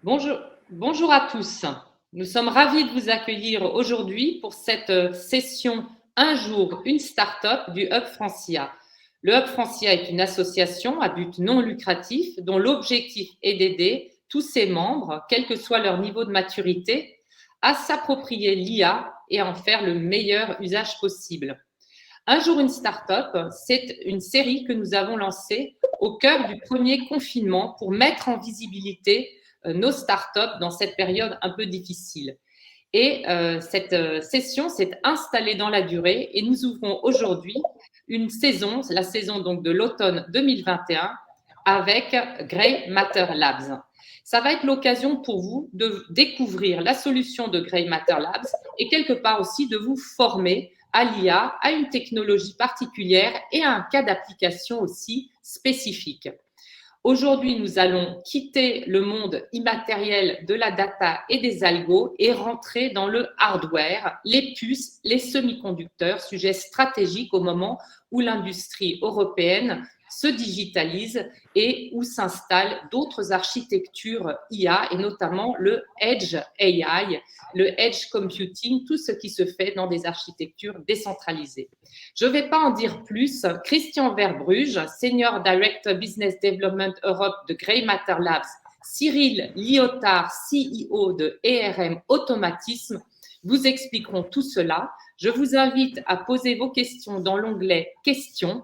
Bonjour, bonjour à tous. Nous sommes ravis de vous accueillir aujourd'hui pour cette session Un jour, une start-up du Hub Francia. Le Hub Francia est une association à but non lucratif dont l'objectif est d'aider tous ses membres, quel que soit leur niveau de maturité, à s'approprier l'IA et à en faire le meilleur usage possible. Un jour, une start-up, c'est une série que nous avons lancée au cœur du premier confinement pour mettre en visibilité nos startups dans cette période un peu difficile. Et cette session s'est installée dans la durée et nous ouvrons aujourd'hui une saison, la saison donc de l'automne 2021 avec Grey Matter Labs. Ça va être l'occasion pour vous de découvrir la solution de Grey Matter Labs et quelque part aussi de vous former à l'IA, à une technologie particulière et à un cas d'application aussi spécifique. Aujourd'hui, nous allons quitter le monde immatériel de la data et des algos et rentrer dans le hardware, les puces, les semi-conducteurs, sujet stratégique au moment où l'industrie européenne se digitalise et où s'installent d'autres architectures IA et notamment le Edge AI, le Edge Computing, tout ce qui se fait dans des architectures décentralisées. Je ne vais pas en dire plus. Christian Verbruge, Senior Director Business Development Europe de Grey Matter Labs, Cyril Liotard, CEO de ERM Automatisme, vous expliqueront tout cela. Je vous invite à poser vos questions dans l'onglet Questions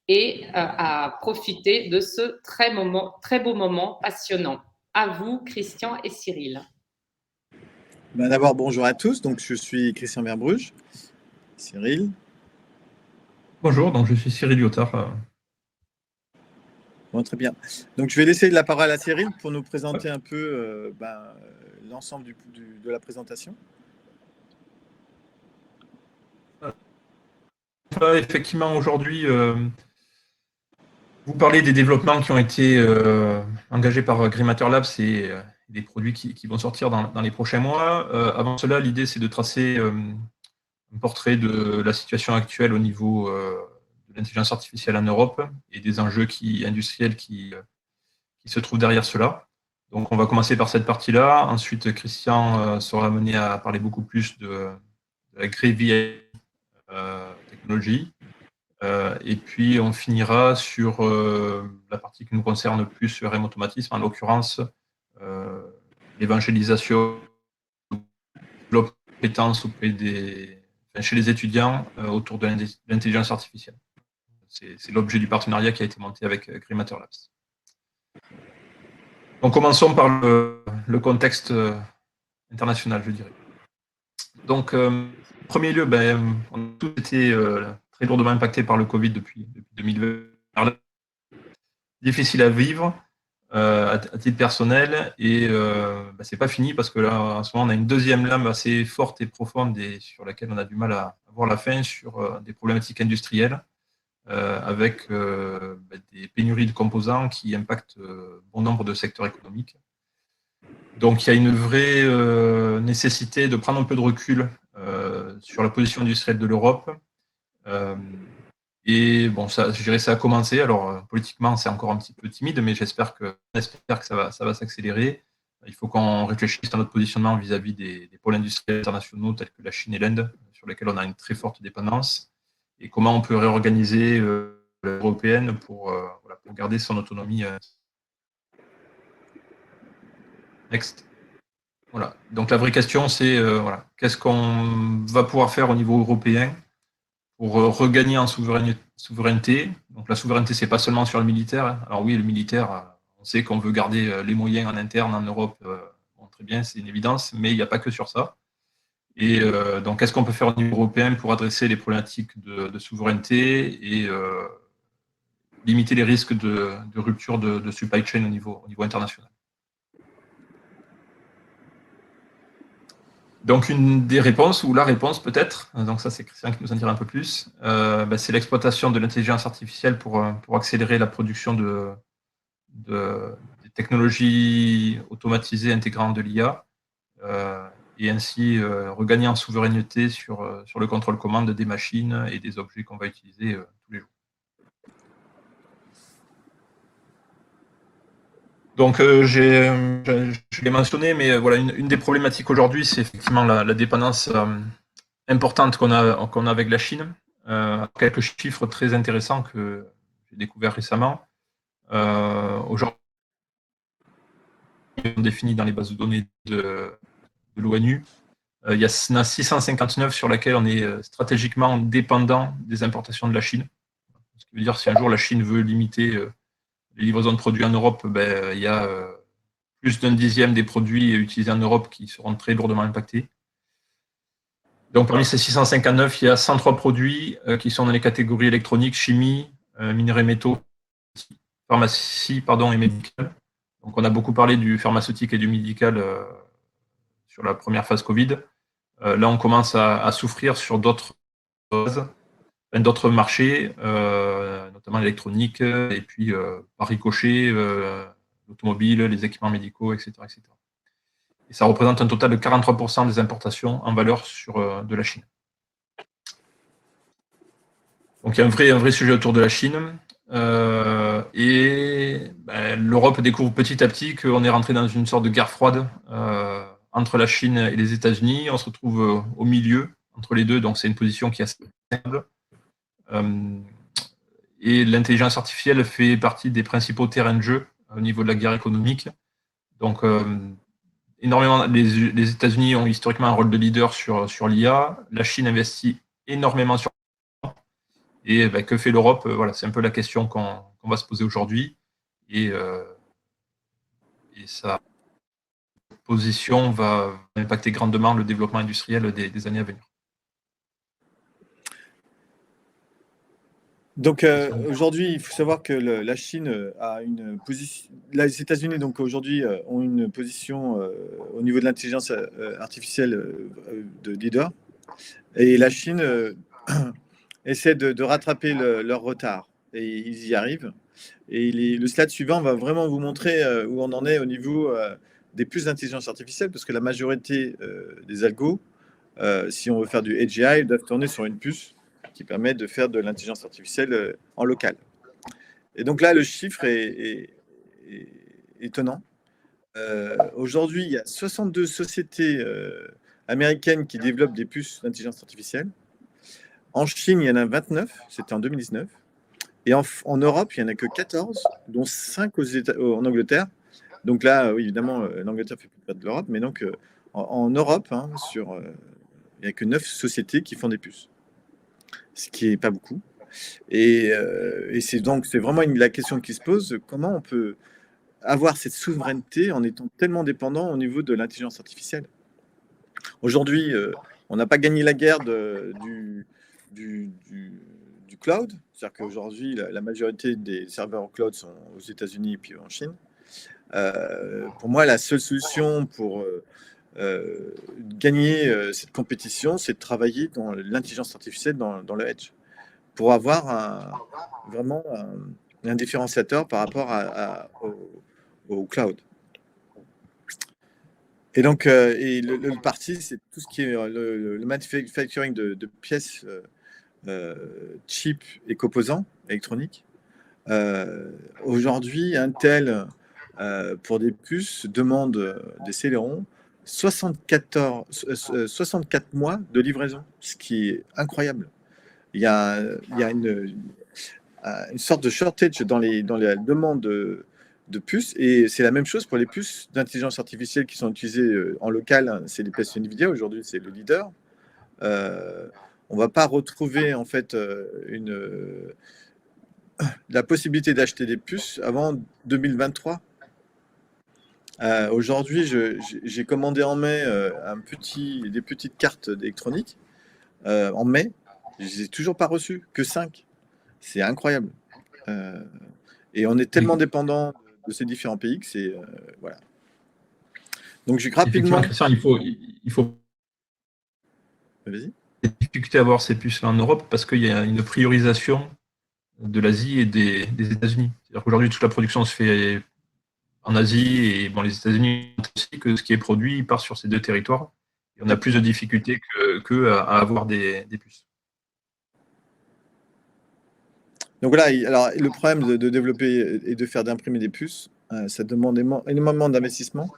et à profiter de ce très beau moment passionnant. À vous, Christian et Cyril. D'abord, bonjour à tous. Donc, je suis Christian Verbruge. Cyril. Bonjour, donc je suis Cyril Liotard. Bon, très bien. Donc, je vais laisser la parole à Cyril pour nous présenter un peu l'ensemble de la présentation. Effectivement, aujourd'hui, vous parlez des développements qui ont été engagés par Grey Matter Labs et des produits qui vont sortir dans les prochains mois. Avant cela, l'idée, c'est de tracer un portrait de la situation actuelle au niveau de l'intelligence artificielle en Europe et des enjeux industriels qui se trouvent derrière cela. Donc, on va commencer par cette partie-là. Ensuite, Christian sera amené à parler beaucoup plus de la Grey VI technologie. Et puis, on finira sur la partie qui nous concerne le plus, RM Automatisme, en l'occurrence, l'évangélisation de compétences chez les étudiants autour de l'intelligence artificielle. C'est l'objet du partenariat qui a été monté avec Grey Matter Labs. Donc, commençons par le contexte international, je dirais. Donc, en premier lieu, on a tous été très lourdement impactés par le Covid depuis 2020. Difficile à vivre à titre personnel et c'est pas fini parce que là, en ce moment, on a une deuxième lame assez forte et profonde et sur laquelle on a du mal à voir la fin sur des problématiques industrielles avec des pénuries de composants qui impactent bon nombre de secteurs économiques. Donc, il y a une vraie nécessité de prendre un peu de recul sur la position industrielle de l'Europe. Et bon, je dirais ça a commencé. Alors, politiquement, c'est encore un petit peu timide, mais j'espère que ça va s'accélérer. Il faut qu'on réfléchisse à notre positionnement vis-à-vis des pôles industriels internationaux tels que la Chine et l'Inde, sur lesquels on a une très forte dépendance, et comment on peut réorganiser l'Union européenne pour garder son autonomie. Next. Voilà. Donc la vraie question, c'est qu'est-ce qu'on va pouvoir faire au niveau européen pour regagner en souveraineté. Donc la souveraineté, c'est pas seulement sur le militaire. Alors oui, le militaire, on sait qu'on veut garder les moyens en interne en Europe. Très bien, c'est une évidence, mais il n'y a pas que sur ça. Et donc, qu'est-ce qu'on peut faire au niveau européen pour adresser les problématiques de souveraineté et limiter les risques de rupture de supply chain au niveau international? Donc, une des réponses, ou la réponse peut-être, donc ça c'est Christian qui nous en dira un peu plus, c'est l'exploitation de l'intelligence artificielle pour accélérer la production des technologies automatisées intégrant de l'IA et ainsi regagner en souveraineté sur le contrôle commande des machines et des objets qu'on va utiliser tous les jours. Donc, je l'ai mentionné, mais voilà, une des problématiques aujourd'hui, c'est effectivement la dépendance importante qu'on a avec la Chine. Quelques chiffres très intéressants que j'ai découverts récemment. Aujourd'hui, on définit dans les bases de données de l'ONU, il y en a 659 sur lesquelles on est stratégiquement dépendant des importations de la Chine. Ce qui veut dire, si un jour la Chine veut limiter les livraisons de produits en Europe, il y a plus d'un dixième des produits utilisés en Europe qui seront très lourdement impactés. Donc, parmi ces 659, il y a 103 produits qui sont dans les catégories électroniques, chimie, minerais métaux, pharmacie et médical. Donc, on a beaucoup parlé du pharmaceutique et du médical sur la première phase Covid. Là, on commence à souffrir sur d'autres marchés, notamment l'électronique, et puis par ricochet, l'automobile, les équipements médicaux, etc., etc. Et ça représente un total de 43% des importations en valeur de la Chine. Donc il y a un vrai sujet autour de la Chine. L'Europe découvre petit à petit qu'on est rentré dans une sorte de guerre froide entre la Chine et les États-Unis. On se retrouve au milieu, entre les deux, donc c'est une position qui est assez stable. Et l'intelligence artificielle fait partie des principaux terrains de jeu au niveau de la guerre économique. Donc, énormément, les États-Unis ont historiquement un rôle de leader sur l'IA. La Chine investit énormément sur l'IA. Et que fait l'Europe? Voilà, c'est un peu la question qu'on va se poser aujourd'hui. Et sa position va impacter grandement le développement industriel des années à venir. Donc aujourd'hui, il faut savoir que la Chine a une position. Les États-Unis donc aujourd'hui ont une position au niveau de l'intelligence artificielle de leader, et la Chine essaie de rattraper leur retard, et ils y arrivent. Et le slide suivant va vraiment vous montrer où on en est au niveau des puces d'intelligence artificielle, parce que la majorité des algos, si on veut faire du AGI, doivent tourner sur une puce qui permet de faire de l'intelligence artificielle en local. Et donc là, le chiffre est étonnant. Aujourd'hui, il y a 62 sociétés américaines qui développent des puces d'intelligence artificielle. En Chine, il y en a 29, c'était en 2019. Et en Europe, il n'y en a que 14, dont 5 en Angleterre. Donc là, oui, évidemment, l'Angleterre fait plus partie de l'Europe, mais donc en Europe, hein, il n'y a que 9 sociétés qui font des puces, ce qui n'est pas beaucoup. Et c'est vraiment la question qui se pose, comment on peut avoir cette souveraineté en étant tellement dépendant au niveau de l'intelligence artificielle. Aujourd'hui, on n'a pas gagné la guerre du cloud, c'est-à-dire qu'aujourd'hui, la majorité des serveurs cloud sont aux États-Unis et puis en Chine. Pour moi, la seule solution pour gagner cette compétition, c'est de travailler dans l'intelligence artificielle, dans le edge, pour avoir vraiment un différenciateur par rapport au cloud. Et donc, le parti, c'est tout ce qui est le manufacturing de pièces, chips et composants électroniques. Aujourd'hui, Intel, pour des puces, demande des Celeron 64 mois de livraison, ce qui est incroyable. Il y a une sorte de shortage dans la demande de puces, et c'est la même chose pour les puces d'intelligence artificielle qui sont utilisées en local. C'est les puces NVIDIA, aujourd'hui, c'est le leader. On ne va pas retrouver en fait la possibilité d'acheter des puces avant 2023. Aujourd'hui, j'ai commandé en mai des petites cartes électroniques en mai. Je les ai toujours pas reçues, que 5. C'est incroyable. Et on est tellement dépendant de ces différents pays que c'est voilà. Donc j'ai rapidement. Christian, il faut. Vas-y. Des difficultés à avoir ces puces-là en Europe parce qu'il y a une priorisation de l'Asie et des États-Unis. C'est-à-dire qu'aujourd'hui, toute la production se fait en Asie, et bon, les États-Unis aussi, que ce qui est produit part sur ces deux territoires. Et on a plus de difficultés qu'eux à avoir des puces. Donc voilà, alors le problème de développer et d'imprimer des puces, Ça demande énormément d'investissement.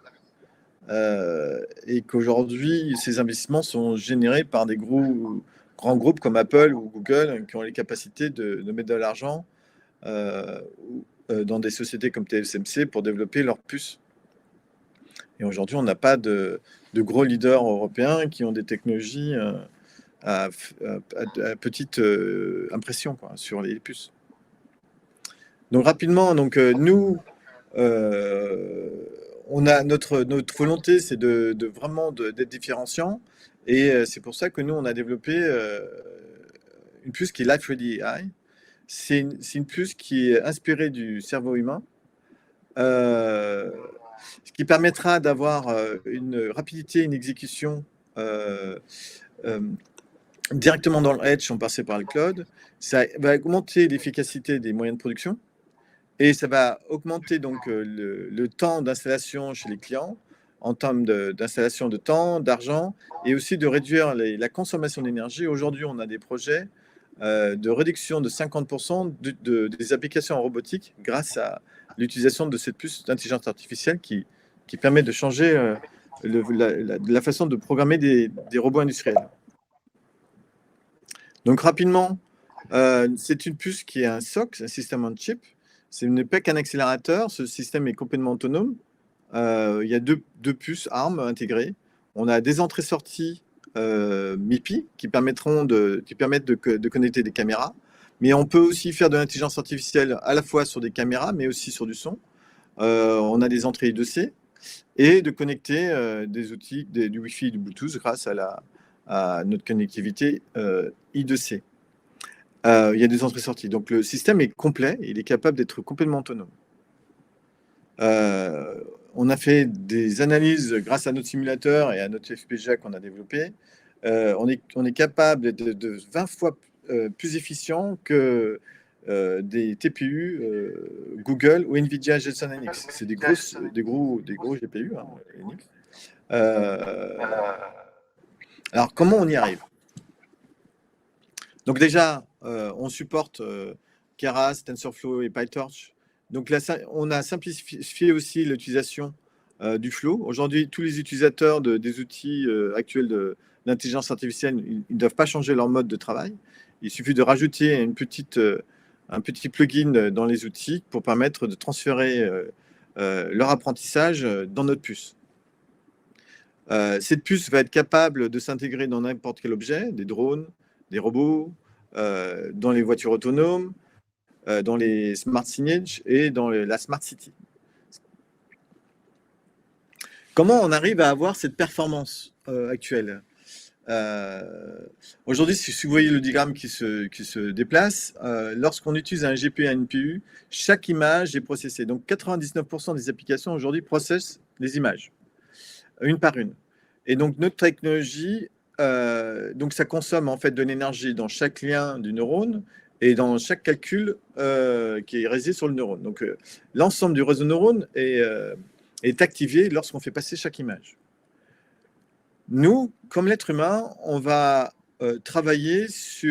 Et qu'aujourd'hui, ces investissements sont générés par des grands groupes comme Apple ou Google qui ont les capacités de mettre de l'argent dans des sociétés comme TSMC pour développer leurs puces. Et aujourd'hui, on n'a pas de gros leaders européens qui ont des technologies à petite impression sur les puces. Donc rapidement, nous, on a notre volonté, c'est vraiment d'être différenciant, et c'est pour ça que nous, on a développé une puce qui est Life Ready AI. C'est une puce qui est inspirée du cerveau humain, ce qui permettra d'avoir une rapidité, une exécution directement dans le edge sans passer par le cloud. Ça va augmenter l'efficacité des moyens de production. Et ça va augmenter donc le temps d'installation chez les clients en termes d'installation de temps, d'argent, et aussi de réduire la consommation d'énergie. Aujourd'hui, on a des projets de réduction de 50% des applications en robotique grâce à l'utilisation de cette puce d'intelligence artificielle qui permet de changer la façon de programmer des robots industriels. Donc rapidement, c'est une puce qui est un SoC, un système on chip. Ce n'est pas qu'un accélérateur, ce système est complètement autonome. Il y a deux puces ARM intégrées. On a des entrées-sorties MIPI qui permettent de connecter des caméras. Mais on peut aussi faire de l'intelligence artificielle à la fois sur des caméras, mais aussi sur du son. On a des entrées I2C et de connecter des outils, du Wi-Fi et du Bluetooth grâce à notre connectivité I2C. Il y a des entrées-sorties. Donc le système est complet, il est capable d'être complètement autonome. On a fait des analyses grâce à notre simulateur et à notre FPGA qu'on a développé. On est capable de 20 fois plus efficient que des TPU Google ou NVIDIA Jetson NX. C'est des gros GPU, hein, NX. Alors comment on y arrive? Donc déjà, on supporte Keras, TensorFlow et PyTorch. Donc là, on a simplifié aussi l'utilisation du flow. Aujourd'hui, tous les utilisateurs des outils actuels d'intelligence artificielle, ils ne doivent pas changer leur mode de travail. Il suffit de rajouter un petit plugin dans les outils pour permettre de transférer leur apprentissage dans notre puce. Cette puce va être capable de s'intégrer dans n'importe quel objet, des drones, des robots, dans les voitures autonomes, dans les smart signage et dans la smart city. Comment on arrive à avoir cette performance actuelle? Aujourd'hui, si vous voyez le diagramme qui se déplace, lorsqu'on utilise un GPU et un NPU, chaque image est processée. Donc 99% des applications aujourd'hui processent les images, une par une. Et donc notre technologie, donc ça consomme en fait de l'énergie dans chaque lien du neurone et dans chaque calcul qui est réalisé sur le neurone. Donc l'ensemble du réseau neurone est activé lorsqu'on fait passer chaque image. Nous, comme l'être humain, on va travailler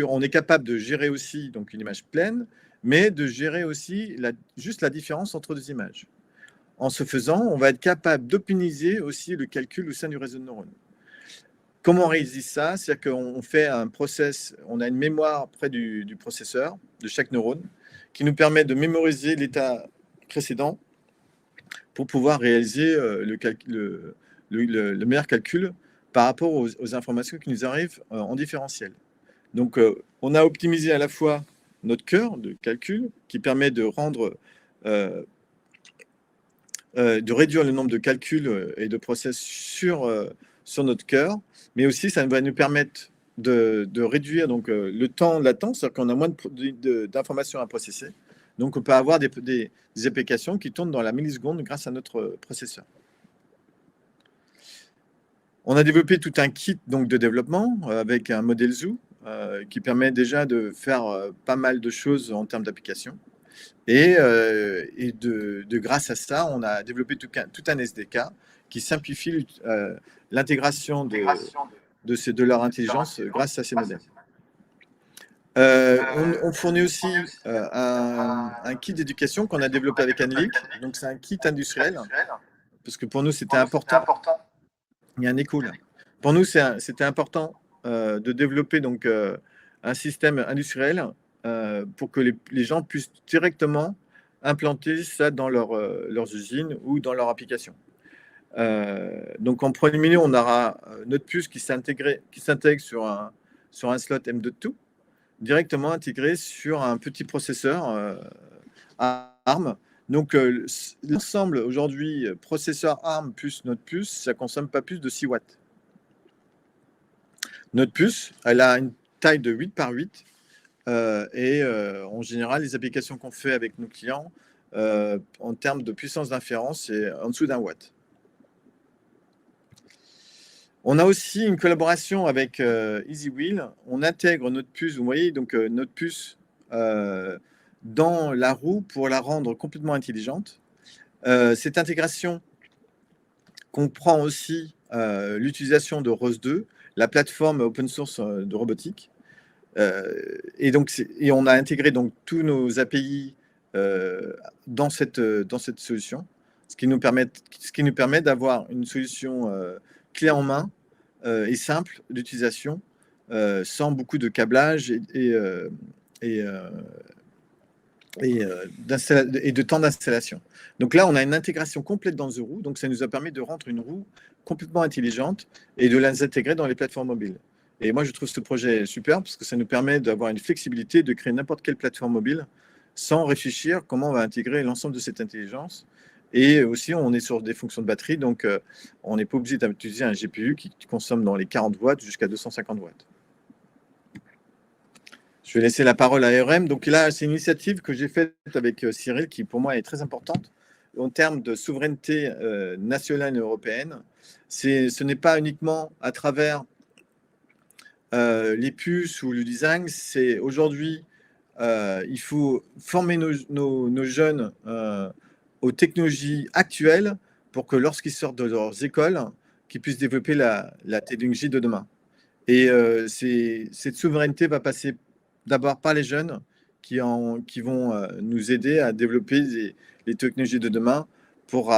on est capable de gérer aussi donc une image pleine, mais de gérer aussi juste la différence entre deux images. En ce faisant, on va être capable d'optimiser aussi le calcul au sein du réseau de neurones. Comment on réalise ça? C'est-à-dire qu'on fait un process, on a une mémoire près du processeur de chaque neurone qui nous permet de mémoriser l'état précédent pour pouvoir réaliser le meilleur calcul par rapport aux informations qui nous arrivent en différentiel. Donc, on a optimisé à la fois notre cœur de calcul qui permet de réduire le nombre de calculs et de process sur notre cœur, mais aussi ça va nous permettre de réduire donc, le temps de latence, c'est-à-dire qu'on a moins d'informations à processer. Donc, on peut avoir des applications qui tournent dans la milliseconde grâce à notre processeur. On a développé tout un kit donc, de développement avec un modèle Zoo qui permet déjà de faire pas mal de choses en termes d'application. Et grâce à ça, on a développé tout un SDK qui simplifie l'intégration de leur intelligence grâce à ces modèles. On fournit aussi un kit d'éducation qu'on a développé avec Anlic. Donc, c'est un kit industriel, parce que pour nous, c'était important. Il y a un écho là. Pour nous, c'était important de développer donc, un système industriel pour que les gens puissent directement implanter ça dans leurs usines ou dans leur application. Donc, en premier lieu, on aura notre puce qui s'intègre sur un slot M.2 directement intégré sur un petit processeur ARM. Donc, l'ensemble aujourd'hui, processeur ARM plus notre puce, ça ne consomme pas plus de 6 watts. Notre puce, elle a une taille de 8 par 8 et en général, les applications qu'on fait avec nos clients en termes de puissance d'inférence, c'est en dessous d'un watt. On a aussi une collaboration avec EasyWheel. On intègre notre puce, vous voyez, donc notre puce dans la roue pour la rendre complètement intelligente. Cette intégration comprend aussi l'utilisation de ROS 2, la plateforme open source de robotique. Et on a intégré donc tous nos API dans cette solution, ce qui nous permet d'avoir une solution clé en main et simple d'utilisation, sans beaucoup de câblage et de temps d'installation. Donc là, on a une intégration complète dans The Roue, donc ça nous a permis de rendre une roue complètement intelligente et de les intégrer dans les plateformes mobiles. Et moi, je trouve ce projet super parce que ça nous permet d'avoir une flexibilité, de créer n'importe quelle plateforme mobile sans réfléchir comment on va intégrer l'ensemble de cette intelligence. Et aussi, on est sur des fonctions de batterie, donc on n'est pas obligé d'utiliser un GPU qui consomme dans les 40 watts jusqu'à 250 watts. Je vais laisser la parole à RM. Donc là, c'est une initiative que j'ai faite avec Cyril qui, pour moi, est très importante en termes de souveraineté nationale et européenne. Ce n'est pas uniquement à travers les puces ou le design. C'est aujourd'hui, il faut former nos jeunes aux technologies actuelles pour que lorsqu'ils sortent de leurs écoles, qu'ils puissent développer la technologie de demain. Et cette souveraineté va passer d'abord par les jeunes qui vont nous aider à développer les technologies de demain pour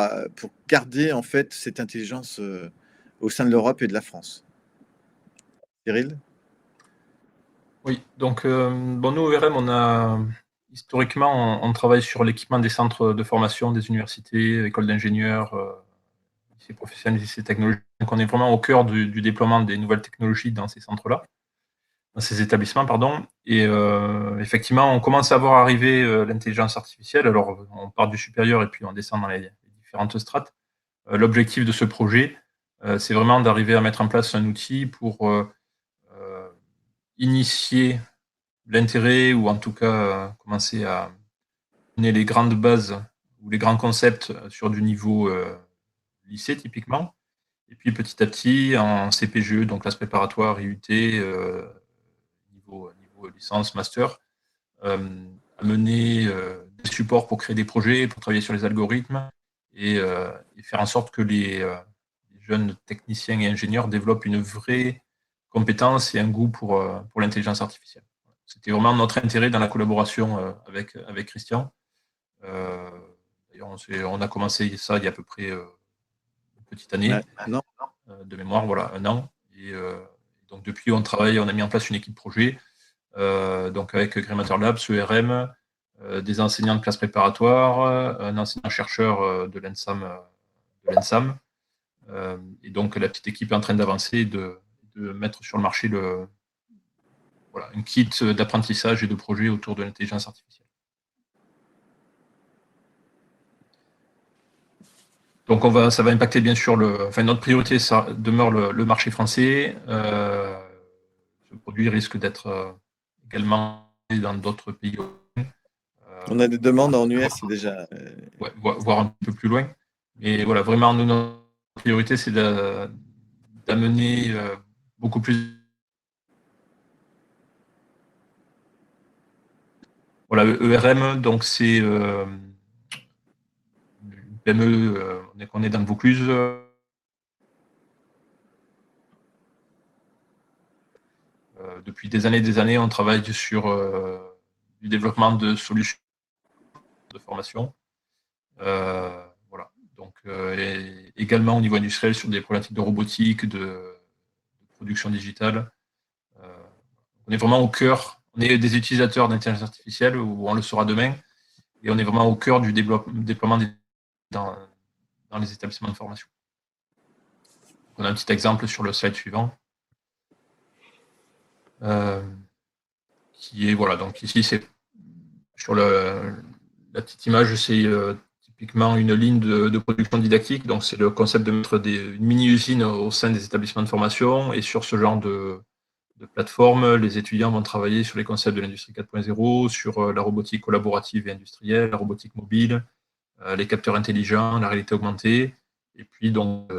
garder en fait cette intelligence au sein de l'Europe et de la France. Cyril? Oui, donc bon, nous, ORM, historiquement, on travaille sur l'équipement des centres de formation, des universités, écoles d'ingénieurs, lycées professionnels, lycées technologiques. Donc on est vraiment au cœur du déploiement des nouvelles technologies dans ces centres-là, dans ces établissements, pardon. Et effectivement, on commence à voir arriver l'intelligence artificielle. Alors, on part du supérieur et puis on descend dans les différentes strates. L'objectif de ce projet, c'est vraiment d'arriver à mettre en place un outil pour initier l'intérêt ou en tout cas commencer à donner les grandes bases ou les grands concepts sur du niveau lycée typiquement. Et puis petit à petit en CPGE, donc classe préparatoire, IUT, niveau licence, master, amener des supports pour créer des projets, pour travailler sur les algorithmes et faire en sorte que les jeunes techniciens et ingénieurs développent une vraie compétence et un goût pour l'intelligence artificielle. C'était vraiment notre intérêt dans la collaboration avec Christian. D'ailleurs, on a commencé ça il y a à peu près une petite année de mémoire, voilà, 1 an. Et donc depuis, on a mis en place une équipe projet, donc avec Grémateur Labs, ERM, des enseignants de classe préparatoire, un enseignant-chercheur de l'ENSAM. Et donc la petite équipe est en train d'avancer, de mettre sur le marché un kit d'apprentissage et de projet autour de l'intelligence artificielle. Donc ça va impacter bien sûr notre priorité, ça demeure le marché français. Ce produit risque d'être également dans d'autres pays. On a des demandes en US déjà. Ouais, voire un peu plus loin. Mais voilà, vraiment, nous, notre priorité, c'est d'amener beaucoup plus. Voilà, ERM, donc c'est une PME, on est dans le Vaucluse. De depuis des années, on travaille sur du développement de solutions de formation. Voilà. Donc, et également au niveau industriel sur des problématiques de robotique, de production digitale. On est vraiment au cœur, on est des utilisateurs d'intelligence artificielle, ou on le sera demain, et on est vraiment au cœur du déploiement dans les établissements de formation. On a un petit exemple sur le slide suivant. Qui est, voilà, donc ici, c'est sur la petite image, c'est typiquement une ligne de production didactique. Donc, c'est le concept de mettre une mini-usine au sein des établissements de formation. Et sur ce genre de plateforme, les étudiants vont travailler sur les concepts de l'industrie 4.0, sur la robotique collaborative et industrielle, la robotique mobile, les capteurs intelligents, la réalité augmentée. Et puis, donc,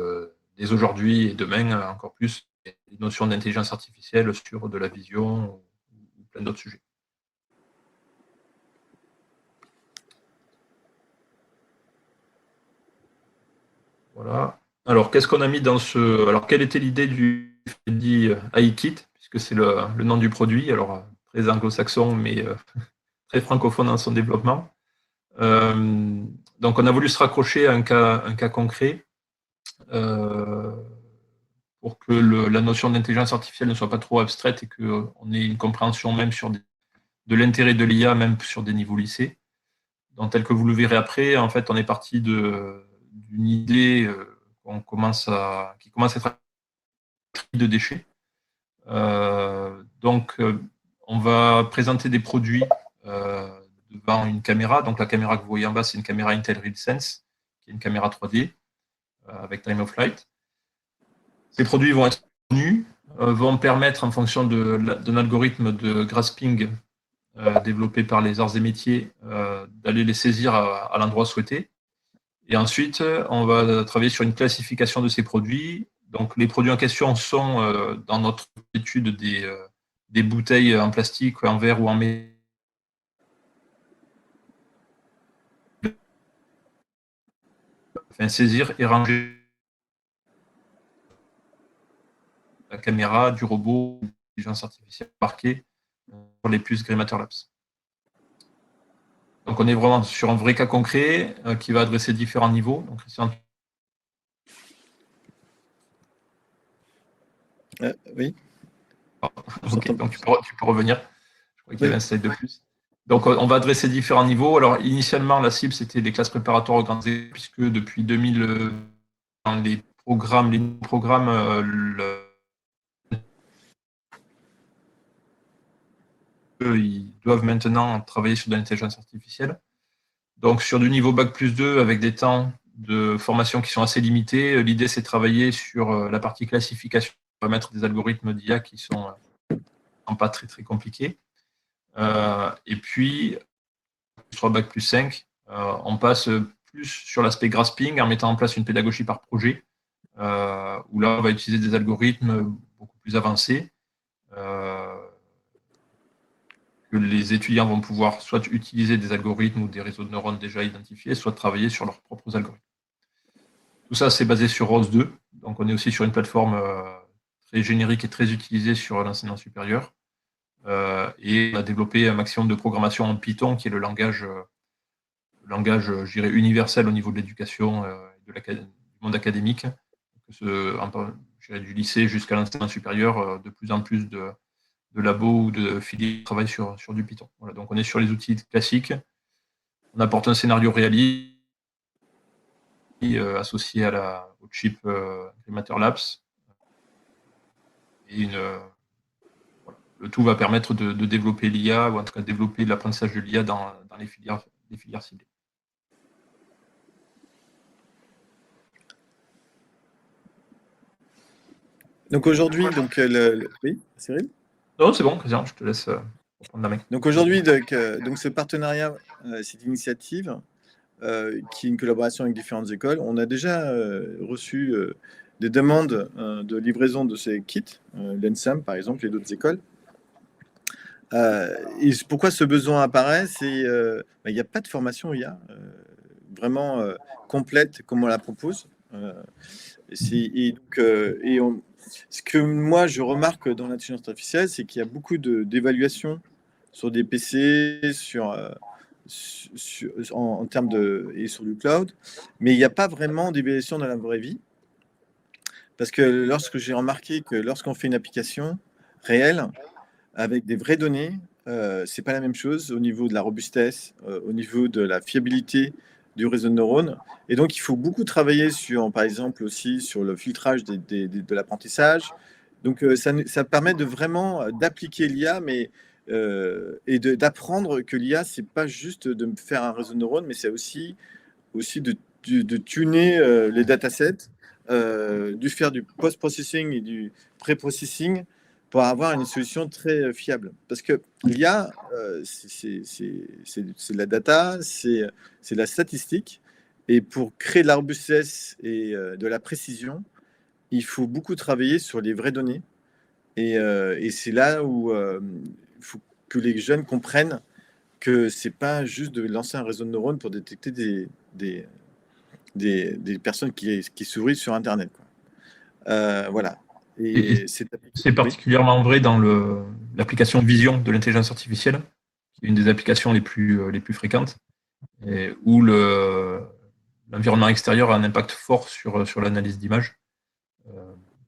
dès aujourd'hui et demain, encore plus, les notions d'intelligence artificielle sur de la vision ou plein d'autres sujets. Voilà. Alors, qu'est-ce qu'on a mis dans ce... Alors, quelle était l'idée du Freddy AI-Kit, puisque c'est le nom du produit, alors très anglo-saxon, mais très francophone dans son développement. Donc, on a voulu se raccrocher à un cas concret pour que la notion d'intelligence artificielle ne soit pas trop abstraite et qu'on ait une compréhension même de l'intérêt de l'IA, même sur des niveaux lycée. Donc, tel que vous le verrez après, en fait, on est parti d'une idée qui commence à être de déchets. Donc, on va présenter des produits devant une caméra. Donc, la caméra que vous voyez en bas, c'est une caméra Intel RealSense, qui est une caméra 3D avec time of flight. Ces produits vont être connus, vont permettre, en fonction d'un algorithme de grasping développé par les arts et métiers, d'aller les saisir à l'endroit souhaité. Et ensuite, on va travailler sur une classification de ces produits. Donc, les produits en question sont, dans notre étude, des bouteilles en plastique, en verre ou en métal. Enfin, saisir et ranger la caméra du robot ou l'intelligence artificielle embarquée pour les puces Grimatter Labs. Donc, on est vraiment sur un vrai cas concret qui va adresser différents niveaux. Donc, Christian. Oui. Ok, donc tu peux revenir. Je crois qu'il y avait un slide de plus. Donc, on va adresser différents niveaux. Alors, initialement, la cible, c'était les classes préparatoires aux grandes écoles, puisque depuis 2000, dans les programmes, ils doivent maintenant travailler sur de l'intelligence artificielle. Donc, sur du niveau Bac+2, avec des temps de formation qui sont assez limités, l'idée, c'est de travailler sur la partie classification, on va mettre des algorithmes d'IA qui sont pas très, très compliqués. Et puis, sur Bac+5, on passe plus sur l'aspect grasping en mettant en place une pédagogie par projet, où là, on va utiliser des algorithmes beaucoup plus avancés que les étudiants vont pouvoir soit utiliser des algorithmes ou des réseaux de neurones déjà identifiés, soit travailler sur leurs propres algorithmes. Tout ça, c'est basé sur ROS 2. Donc, on est aussi sur une plateforme très générique et très utilisée sur l'enseignement supérieur. Et on a développé un maximum de programmation en Python, qui est le langage, je dirais, universel au niveau de l'éducation et du monde académique, du lycée jusqu'à l'enseignement supérieur, de plus en plus de labos ou de filières travaillent sur du Python. Voilà, donc on est sur les outils classiques. On apporte un scénario réaliste associé au chip Grimatter Labs. Et le tout va permettre de développer l'IA, ou en tout cas développer l'apprentissage de l'IA dans les filières ciblées. Donc aujourd'hui, oui, Cyril ? Non, c'est bon, Christian, je te laisse prendre la main. Donc aujourd'hui, donc ce partenariat, cette initiative, qui est une collaboration avec différentes écoles, on a déjà reçu des demandes de livraison de ces kits, l'ENSAM par exemple, et d'autres écoles. Et pourquoi ce besoin apparaît? Il n'y a pas de formation IA vraiment complète comme on la propose. Ce que moi je remarque dans l'intelligence artificielle, c'est qu'il y a beaucoup d'évaluations sur des PC, en termes et sur du cloud, mais il n'y a pas vraiment d'évaluation dans la vraie vie. Parce que lorsque j'ai remarqué que lorsqu'on fait une application réelle, avec des vraies données, c'est pas la même chose au niveau de la robustesse, au niveau de la fiabilité du réseau de neurones. Et donc, il faut beaucoup travailler sur, par exemple, aussi sur le filtrage de l'apprentissage. Donc, ça permet de vraiment d'appliquer l'IA, mais d'apprendre que l'IA, c'est pas juste de me faire un réseau de neurones, mais c'est aussi de tuner les datasets, de faire du post-processing et du pré-processing pour avoir une solution très fiable. Parce que l'IA, c'est de la data, c'est de la statistique. Et pour créer de la robustesse et de la précision, il faut beaucoup travailler sur les vraies données. Et c'est là où il faut que les jeunes comprennent que c'est pas juste de lancer un réseau de neurones pour détecter des personnes qui sourient sur Internet, quoi. Voilà. Et Et c'est oui. particulièrement vrai dans l'application Vision de l'intelligence artificielle, qui est une des applications les plus fréquentes, et où l'environnement extérieur a un impact fort sur l'analyse d'images,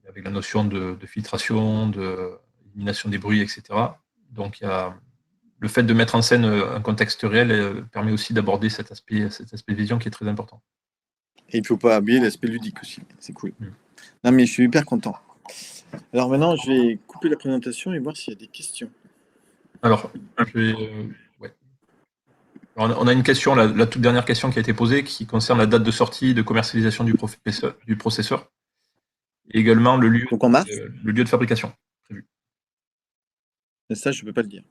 avec la notion de filtration, d'élimination des bruits, etc. Donc, le fait de mettre en scène un contexte réel permet aussi d'aborder cet aspect vision qui est très important. Et il ne faut pas oublier l'aspect ludique aussi. C'est cool. Non, mais je suis hyper content. Alors maintenant, je vais couper la présentation et voir s'il y a des questions. Alors, ouais. Alors, on a une question, la toute dernière question qui a été posée, qui concerne la date de sortie de commercialisation du processeur, et également le lieu, Donc en mars, le lieu de fabrication prévu. mais ça, je ne peux pas le dire.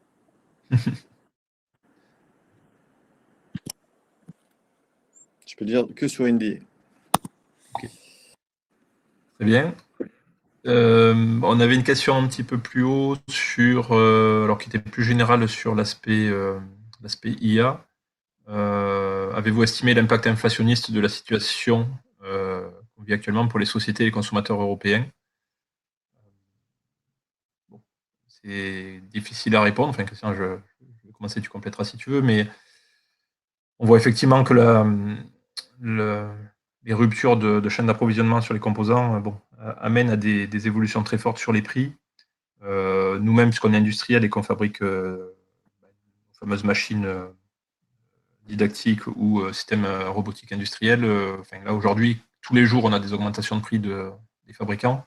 Je peux dire que sur NDA. Okay. Très bien. On avait une question un petit peu plus haut alors qui était plus générale sur l'aspect IA. Avez-vous estimé l'impact inflationniste de la situation qu'on vit actuellement pour les sociétés et les consommateurs européens? Bon, c'est difficile à répondre. Enfin, Christian, je vais commencer, tu compléteras si tu veux, mais on voit effectivement que les ruptures de chaîne d'approvisionnement sur les composants amènent à des évolutions très fortes sur les prix. Nous-mêmes, puisqu'on est industriel et qu'on fabrique nos fameuses machines didactiques ou systèmes robotiques industriels, là aujourd'hui, tous les jours, on a des augmentations de prix des fabricants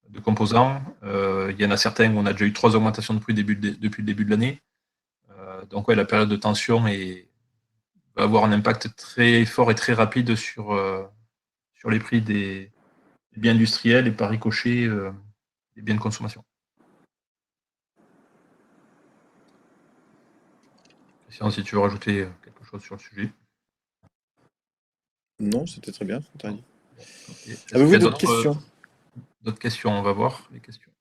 de composants. Il y en a certains où on a déjà eu 3 augmentations de prix depuis le début de l'année. Donc ouais, la période de tension va avoir un impact très fort et très rapide sur les prix des biens industriels et par ricochet des biens de consommation. Christian, si tu veux rajouter quelque chose sur le sujet. Non, c'était très bien. Okay. Avez-vous d'autres questions? D'autres questions, on va voir les questions.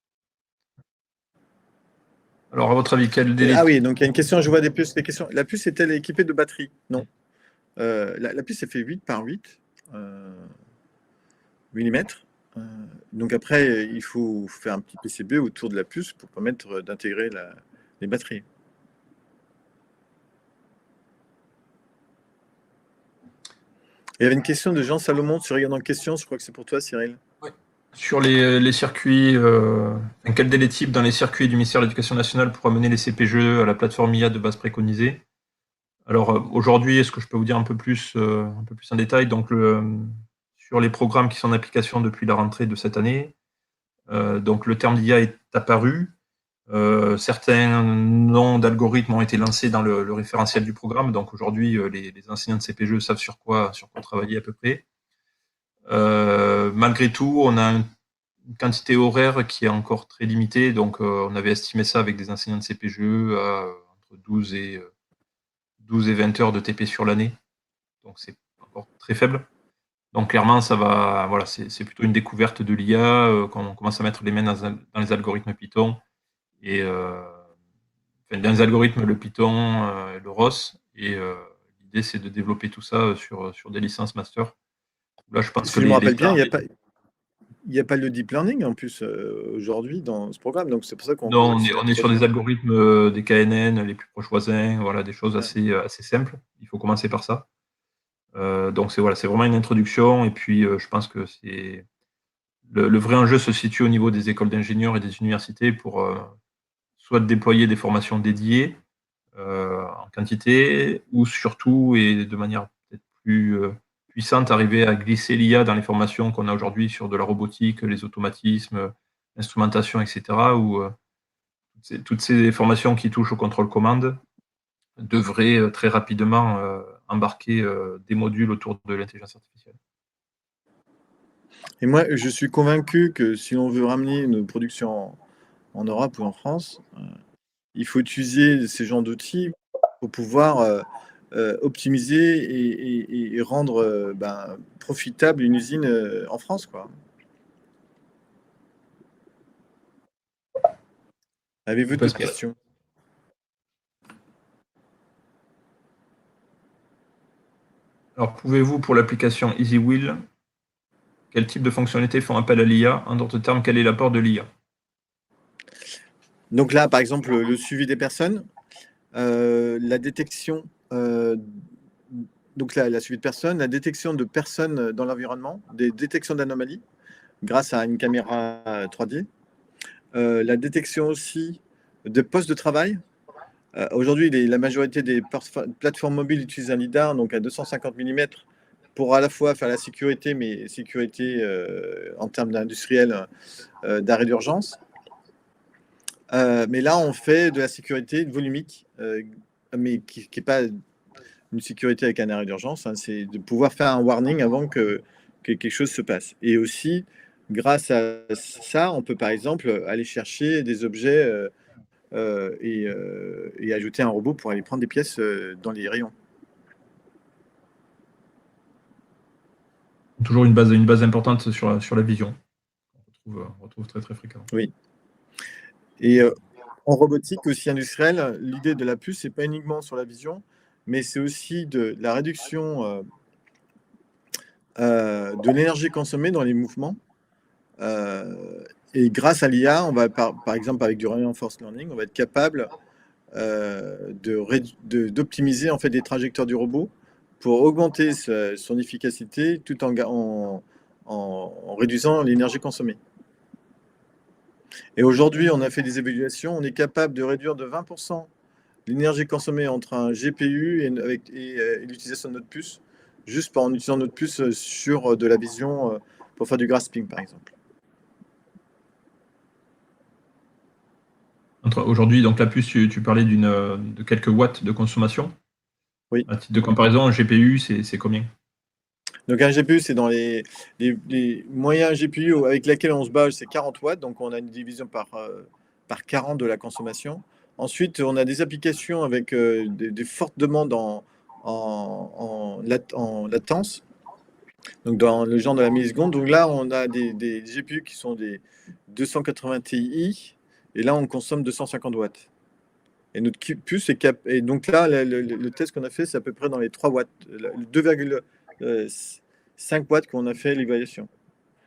Alors, à votre avis, quel délai? Ah oui, donc il y a une question, je vois des puces. Les questions. La puce est-elle équipée de batterie? Non. La puce, elle fait 8 par 8 mm. Donc après, il faut faire un petit PCB autour de la puce pour permettre d'intégrer les batteries. Il y avait une question de Jean Salomon, tu regardes en question, je crois que c'est pour toi, Cyril. Oui. Sur les circuits, quel délai type dans les circuits du ministère de l'Éducation nationale pour amener les CPGE à la plateforme IA de base préconisée? Alors aujourd'hui, est-ce que je peux vous dire un peu plus en détail? Donc sur les programmes qui sont en application depuis la rentrée de cette année, donc le terme d'IA est apparu. Certains noms d'algorithmes ont été lancés dans le référentiel du programme. Donc aujourd'hui, les enseignants de CPGE savent sur quoi travailler à peu près. Malgré tout, on a une quantité horaire qui est encore très limitée. Donc on avait estimé ça avec des enseignants de CPGE à entre 12 et 20 heures de TP sur l'année. Donc c'est encore très faible. Donc clairement, c'est plutôt une découverte de l'IA quand on commence à mettre les mains dans les algorithmes Python. Et dans les algorithmes, le Python, le ROS, et l'idée c'est de développer tout ça sur des licences master Là, je pense Si que je me rappelle l'État... bien, il n'y a pas le deep learning en plus aujourd'hui dans ce programme. Donc, c'est pour ça qu'on Non, aussi on est sur des algorithmes des KNN, les plus proches voisins, voilà, des choses assez simples. Il faut commencer par ça. Donc, c'est vraiment une introduction. Et puis, je pense que le vrai enjeu se situe au niveau des écoles d'ingénieurs et des universités pour soit déployer des formations dédiées en quantité, ou surtout, et de manière peut-être plus puissante, arriver à glisser l'IA dans les formations qu'on a aujourd'hui sur de la robotique, les automatismes, l'instrumentation, etc., où toutes ces formations qui touchent au contrôle-commande devraient très rapidement embarquer des modules autour de l'intelligence artificielle. Et moi, je suis convaincu que si on veut ramener une production en Europe ou en France, il faut utiliser ces genres d'outils pour pouvoir optimiser et rendre profitable une usine en France, quoi. Avez-vous d'autres questions? Alors, pouvez-vous, pour l'application EasyWheel, quel type de fonctionnalités font appel à l'IA? En d'autres termes, quel est l'apport de l'IA? Donc là, par exemple, le suivi des personnes, la détection, donc la suivi de personnes, la détection de personnes dans l'environnement, des détections d'anomalies grâce à une caméra 3D, la détection aussi de postes de travail. Aujourd'hui, la majorité des plateformes mobiles utilisent un lidar, donc à 250 mm, pour à la fois faire la sécurité, mais sécurité en termes d'industriel d'arrêt d'urgence. Mais là, on fait de la sécurité volumique, mais qui n'est pas une sécurité avec un arrêt d'urgence. Hein, c'est de pouvoir faire un warning avant que quelque chose se passe. Et aussi, grâce à ça, on peut par exemple aller chercher des objets et ajouter un robot pour aller prendre des pièces dans les rayons. Toujours une base importante sur la vision. On retrouve très très fréquemment. Oui. Et en robotique aussi industrielle, l'idée de la puce, c'est pas uniquement sur la vision, mais c'est aussi de la réduction de l'énergie consommée dans les mouvements. Et grâce à l'IA, on va par exemple avec du reinforcement learning, on va être capable d'optimiser en fait des trajectoires du robot pour augmenter son efficacité tout en réduisant l'énergie consommée. Et aujourd'hui, on a fait des évaluations, on est capable de réduire de 20% l'énergie consommée entre un GPU et l'utilisation de notre puce, juste en utilisant notre puce sur de la vision pour faire du grasping, par exemple. Aujourd'hui, donc la puce, tu parlais de quelques watts de consommation. Oui. À titre de comparaison, un GPU, c'est combien? Donc un GPU, c'est dans les moyens GPU avec lesquels on se base, c'est 40 watts, donc on a une division par 40 de la consommation. Ensuite, on a des applications avec des fortes demandes en latence, donc dans le genre de la milliseconde. Donc là, on a des GPU qui sont des 280 Ti, et là, on consomme 250 watts. Et notre puce est et donc là, le test qu'on a fait, c'est à peu près dans les 3 watts, 2,5 watts qu'on a fait l'évaluation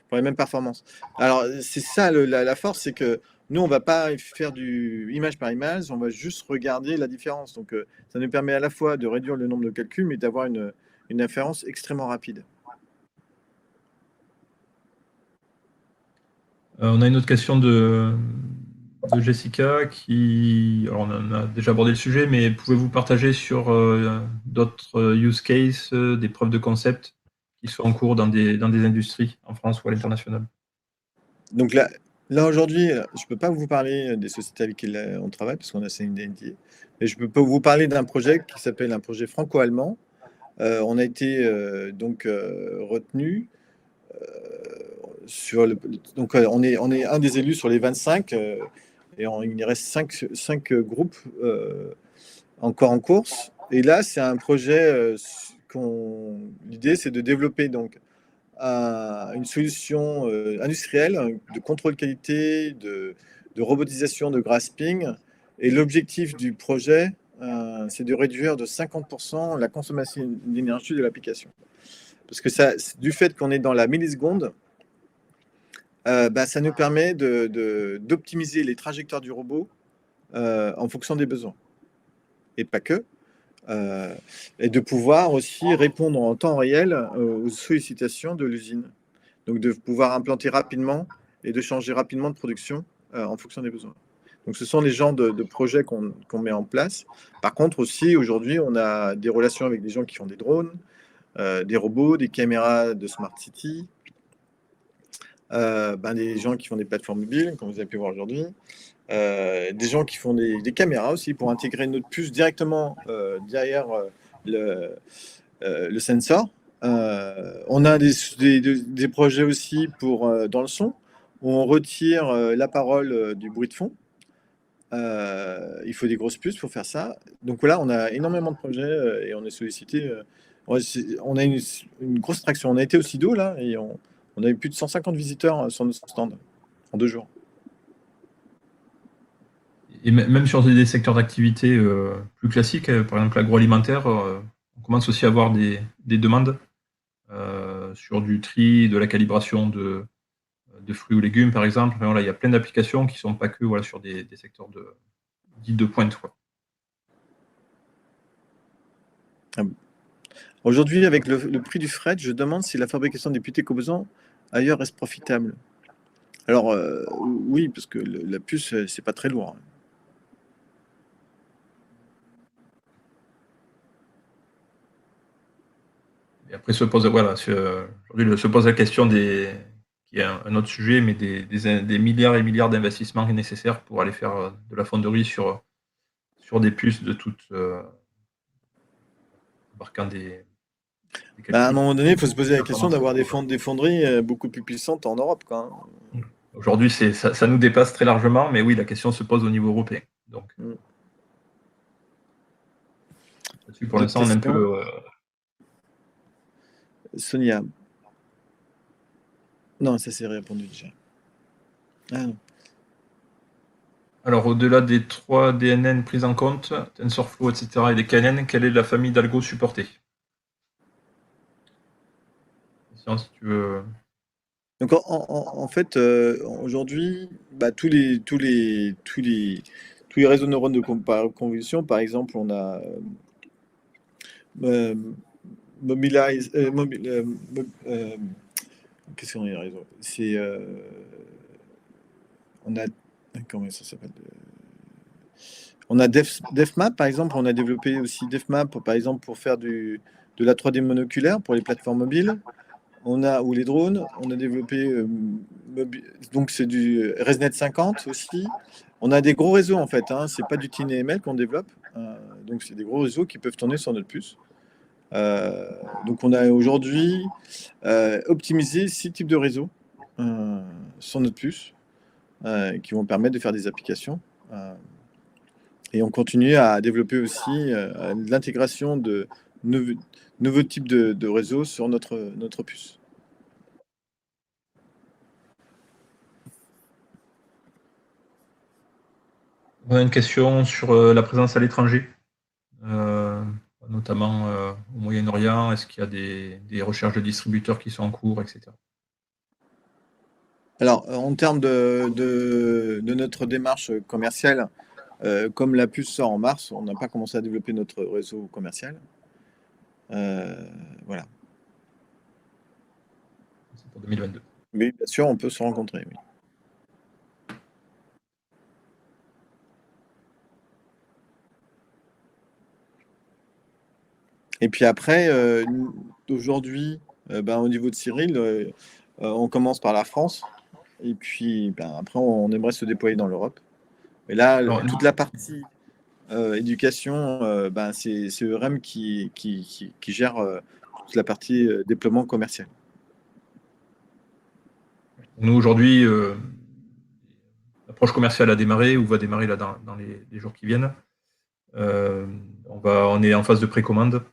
pour les mêmes performances. Alors, c'est ça la force, c'est que nous, on ne va pas faire du image par image, on va juste regarder la différence. Donc, ça nous permet à la fois de réduire le nombre de calculs, mais d'avoir une inférence extrêmement rapide. On a une autre question de Jessica qui, alors on en a déjà abordé le sujet, mais pouvez-vous partager sur d'autres use cases, des preuves de concept qui sont en cours dans des industries en France ou à l'international? Donc là aujourd'hui, je ne peux pas vous parler des sociétés avec lesquelles on travaille parce qu'on a signé une NDA, mais je peux vous parler d'un projet qui s'appelle un projet franco-allemand. On a été retenu sur donc on est un des élus sur les 25 et il reste 5 groupes encore en course. Et là, c'est un projet l'idée, c'est de développer donc une solution industrielle de contrôle qualité, de robotisation, de grasping. Et l'objectif du projet, c'est de réduire de 50% la consommation d'énergie de l'application. Parce que du fait qu'on est dans la milliseconde, ça nous permet d'optimiser les trajectoires du robot en fonction des besoins. Et pas que. Et de pouvoir aussi répondre en temps réel aux sollicitations de l'usine. Donc de pouvoir implanter rapidement et de changer rapidement de production en fonction des besoins. Donc ce sont les genres de projets qu'on met en place. Par contre aussi, aujourd'hui, on a des relations avec des gens qui font des drones, des robots, des caméras de Smart City, des gens qui font des plateformes mobiles, comme vous avez pu voir aujourd'hui, des gens qui font des caméras aussi pour intégrer notre puce directement derrière le sensor. On a des projets aussi pour dans le son, où on retire la parole du bruit de fond. Il faut des grosses puces pour faire ça. Donc là, on a énormément de projets et on est sollicité. On a une grosse traction. On a été au SIDO là et on a eu plus de 150 visiteurs sur notre stand en 2 jours. Et même sur des secteurs d'activité plus classiques, par exemple l'agroalimentaire, on commence aussi à avoir des demandes sur du tri, de la calibration de fruits ou légumes, par exemple. Enfin, voilà, il y a plein d'applications qui ne sont pas que sur des secteurs dits de pointe, quoi. Aujourd'hui, avec le prix du fret, je demande si la fabrication des putés composants ailleurs reste profitable. Alors, oui, parce que la puce, c'est pas très lourd. Et après aujourd'hui se pose la question qui est un autre sujet, mais des milliards et milliards d'investissements nécessaires pour aller faire de la fonderie sur des puces de toutes embarquant des À un moment donné, il faut se poser la question d'avoir des fonderies beaucoup plus puissantes en Europe, quoi. Aujourd'hui, ça nous dépasse très largement, mais oui, la question se pose au niveau européen. Donc, là-dessus, pour l'instant, on est un peu. Sonia. Non, ça s'est répondu déjà. Ah non. Alors, au-delà des 3 DNN prises en compte, TensorFlow, etc., et des KNN, quelle est la famille d'algo supportée? Si tu veux. Donc en fait, aujourd'hui, tous les réseaux de neurones de convolution, par exemple, on a Mobilize, qu'est-ce qu'on a les réseaux? C'est on a comment ça s'appelle? On a DefMap, par exemple. On a développé aussi DefMap, par exemple, pour faire de la 3D monoculaire pour les plateformes mobiles. Ou les drones. On a développé, donc c'est du ResNet 50 aussi. On a des gros réseaux en fait. C'est pas du TinyML qu'on développe. Donc c'est des gros réseaux qui peuvent tourner sur notre puce. Donc on a aujourd'hui optimisé 6 types de réseaux sur notre puce qui vont permettre de faire des applications. Et on continue à développer aussi l'intégration de nouveaux types de réseaux sur notre puce. On a une question sur la présence à l'étranger, notamment au Moyen-Orient. Est-ce qu'il y a des recherches de distributeurs qui sont en cours, etc. Alors, en termes de notre démarche commerciale, comme la puce sort en mars, on n'a pas commencé à développer notre réseau commercial. Voilà. C'est pour 2022. Oui, bien sûr, on peut se rencontrer. Oui. Et puis après, aujourd'hui, au niveau de Cyril, on commence par la France. Et puis après, on aimerait se déployer dans l'Europe. Et là, toute la partie éducation, c'est ERM qui gère toute la partie déploiement commercial. Nous, aujourd'hui, l'approche commerciale a démarré ou va démarrer là, dans les jours qui viennent. On est en phase de précommande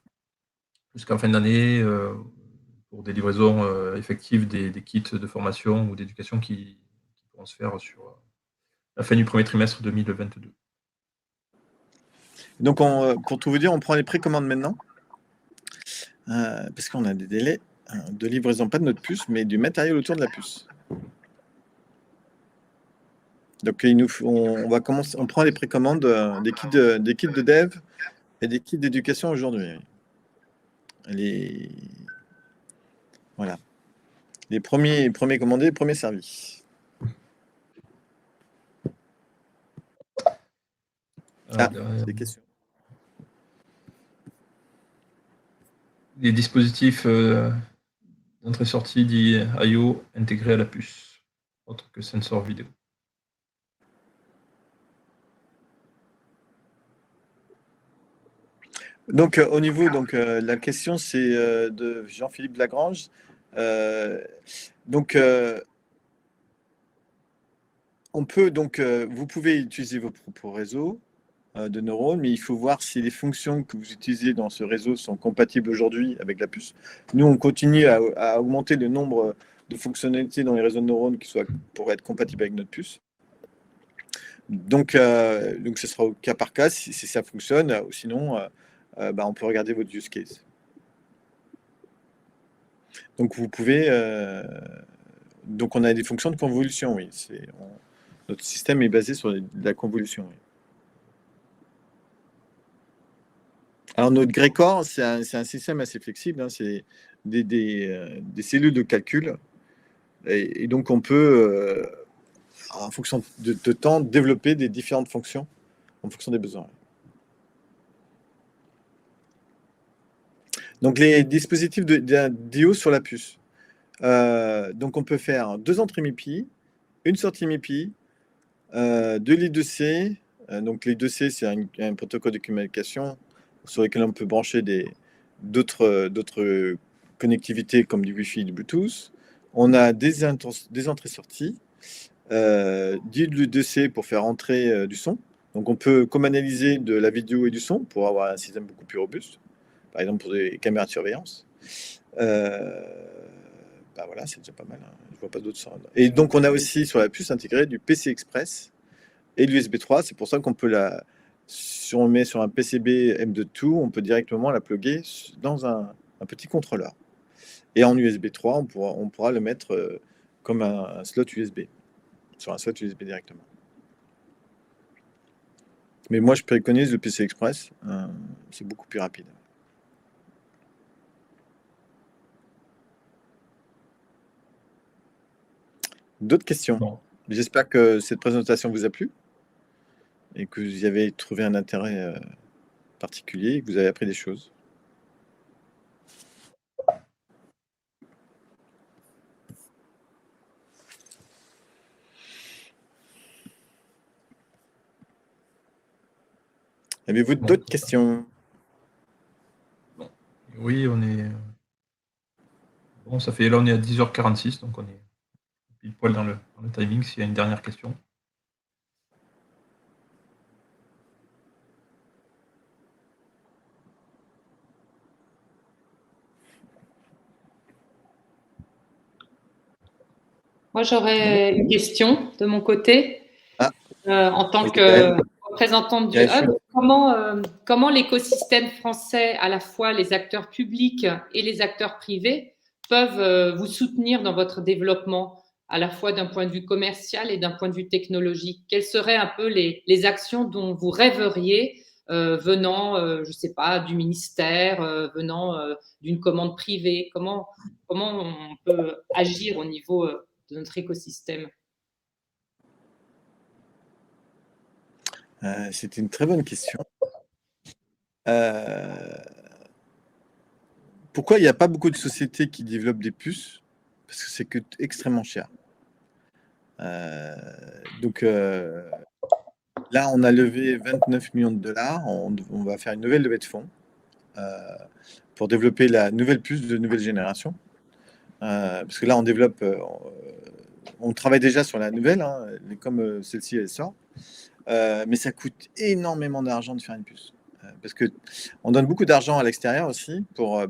jusqu'à la fin d'année pour des livraisons effectives des kits de formation ou d'éducation qui pourront se faire sur la fin du premier trimestre 2022. Donc, pour tout vous dire, on prend les précommandes maintenant parce qu'on a des délais. de livraison, pas de notre puce, mais du matériel autour de la puce. Donc, on prend les précommandes des kits de dev et des kits d'éducation aujourd'hui. Voilà. Les premiers commandés, les premiers servis. Des questions. Les dispositifs d'entrée-sortie dits I/O intégrés à la puce, autre que sensor vidéo. Donc, au niveau, la question, c'est de Jean-Philippe Lagrange. Vous pouvez utiliser vos propres réseaux de neurones, mais il faut voir si les fonctions que vous utilisez dans ce réseau sont compatibles aujourd'hui avec la puce. Nous, on continue à augmenter le nombre de fonctionnalités dans les réseaux de neurones qui pourraient être compatibles avec notre puce. Donc, ce sera au cas par cas si ça fonctionne, ou sinon, on peut regarder votre use case. Donc, vous pouvez. Donc, on a des fonctions de convolution, oui. Notre système est basé sur la convolution, oui. Alors, notre Greycore, c'est un système assez flexible. Hein, c'est des cellules de calcul. Et donc, on peut, en fonction de temps, développer des différentes fonctions en fonction des besoins. Donc, les dispositifs d'IO sur la puce. Donc, on peut faire 2 entrées MIPI, une sortie MIPI, 2 leads 2C. Donc, les 2C, c'est un protocole de communication sur lequel on peut brancher d'autres connectivités comme du Wi-Fi et du Bluetooth. On a des entrées-sorties, 10 leads 2C pour faire entrer du son. Donc, on peut analyser de la vidéo et du son pour avoir un système beaucoup plus robuste. Par exemple, pour des caméras de surveillance. Voilà, c'est déjà pas mal. Hein. Je vois pas d'autres sons. Et donc, on a aussi sur la puce intégré du PC Express et l'USB 3. C'est pour ça qu'on peut si on le met sur un PCB M2.2, on peut directement la plugger dans un petit contrôleur. Et en USB 3, on pourra le mettre comme un slot USB, sur un slot USB directement. Mais moi, je préconise le PC Express. C'est beaucoup plus rapide. D'autres questions? Bon. J'espère que cette présentation vous a plu et que vous y avez trouvé un intérêt particulier et que vous avez appris des choses. Avez-vous d'autres questions? Oui, on est. Bon, ça fait là, on est à 10h46, donc on est pile poil dans le timing. S'il y a une dernière question. Moi, j'aurais une question de mon côté. En tant que représentante du Hub, comment l'écosystème français, à la fois les acteurs publics et les acteurs privés, peuvent vous soutenir dans votre développement, à la fois d'un point de vue commercial et d'un point de vue technologique? Quelles seraient un peu les actions dont vous rêveriez venant, je ne sais pas, du ministère, venant d'une commande privée? Comment on peut agir au niveau de notre écosystème? C'est une très bonne question. Pourquoi il n'y a pas beaucoup de sociétés qui développent des puces? Parce que c'est extrêmement cher. Donc là, on a levé 29 millions de dollars. On va faire une nouvelle levée de fonds pour développer la nouvelle puce de nouvelle génération. Parce que là, on travaille déjà sur la nouvelle, hein, comme celle-ci, elle sort. Mais ça coûte énormément d'argent de faire une puce. Parce qu'on donne beaucoup d'argent à l'extérieur aussi pour